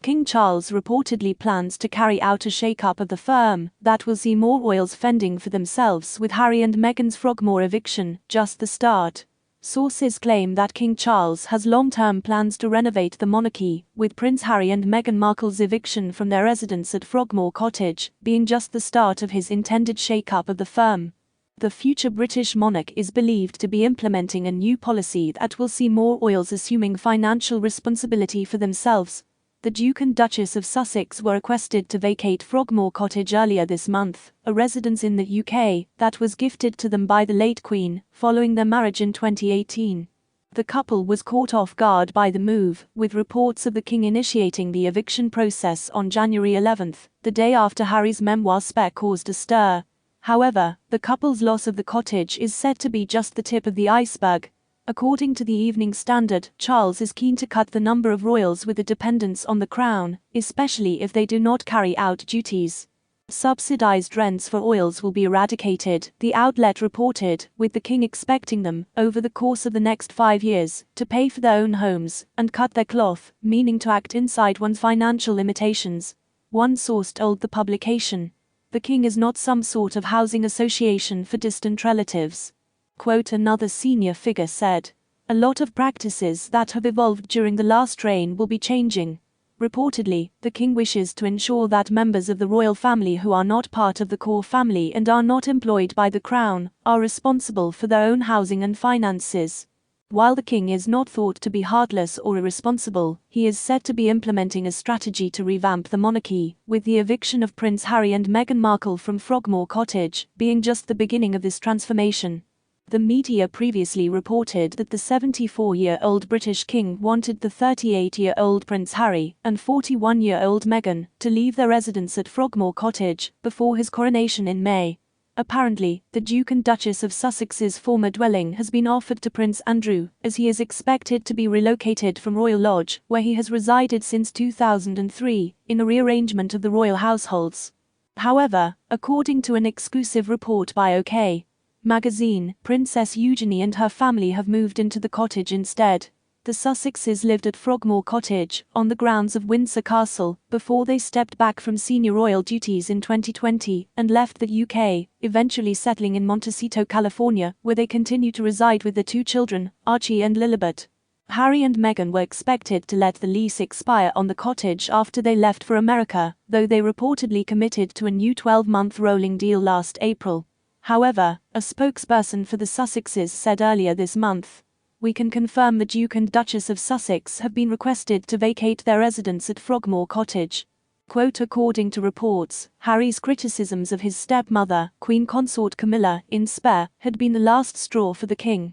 King Charles reportedly plans to carry out a shake-up of the firm that will see more royals fending for themselves, with Harry and Meghan's Frogmore eviction just the start. Sources claim that King Charles has long-term plans to renovate the monarchy, with Prince Harry and Meghan Markle's eviction from their residence at Frogmore Cottage being just the start of his intended shake-up of the firm. The future British monarch is believed to be implementing a new policy that will see more royals assuming financial responsibility for themselves. The Duke and Duchess of Sussex were requested to vacate Frogmore Cottage earlier this month, a residence in the UK that was gifted to them by the late Queen following their marriage in 2018. The couple was caught off guard by the move, with reports of the King initiating the eviction process on January 11, the day after Harry's memoir Spare caused a stir. However, the couple's loss of the cottage is said to be just the tip of the iceberg. According to the Evening Standard, Charles is keen to cut the number of royals with a dependence on the crown, especially if they do not carry out duties. Subsidized rents for royals will be eradicated, the outlet reported, with the King expecting them, over the course of the next 5 years, to pay for their own homes and cut their cloth, meaning to act inside one's financial limitations. One source told the publication, "The King is not some sort of housing association for distant relatives." Quote, another senior figure said, "A lot of practices that have evolved during the last reign will be changing." Reportedly, the King wishes to ensure that members of the royal family who are not part of the core family and are not employed by the Crown are responsible for their own housing and finances. While the King is not thought to be heartless or irresponsible, he is said to be implementing a strategy to revamp the monarchy, with the eviction of Prince Harry and Meghan Markle from Frogmore Cottage being just the beginning of this transformation. The media previously reported that the 74-year-old British King wanted the 38-year-old Prince Harry and 41-year-old Meghan to leave their residence at Frogmore Cottage before his coronation in May. Apparently, the Duke and Duchess of Sussex's former dwelling has been offered to Prince Andrew, as he is expected to be relocated from Royal Lodge, where he has resided since 2003, in a rearrangement of the royal households. However, according to an exclusive report by OK magazine, Princess Eugenie and her family have moved into the cottage instead. The Sussexes lived at Frogmore Cottage, on the grounds of Windsor Castle, before they stepped back from senior royal duties in 2020 and left the UK, eventually settling in Montecito, California, where they continue to reside with their 2 children, Archie and Lilibet. Harry and Meghan were expected to let the lease expire on the cottage after they left for America, though they reportedly committed to a new 12-month rolling deal last April. However, a spokesperson for the Sussexes said earlier this month, "We can confirm the Duke and Duchess of Sussex have been requested to vacate their residence at Frogmore Cottage." Quote, according to reports, Harry's criticisms of his stepmother, Queen Consort Camilla, in Spare, had been the last straw for the King.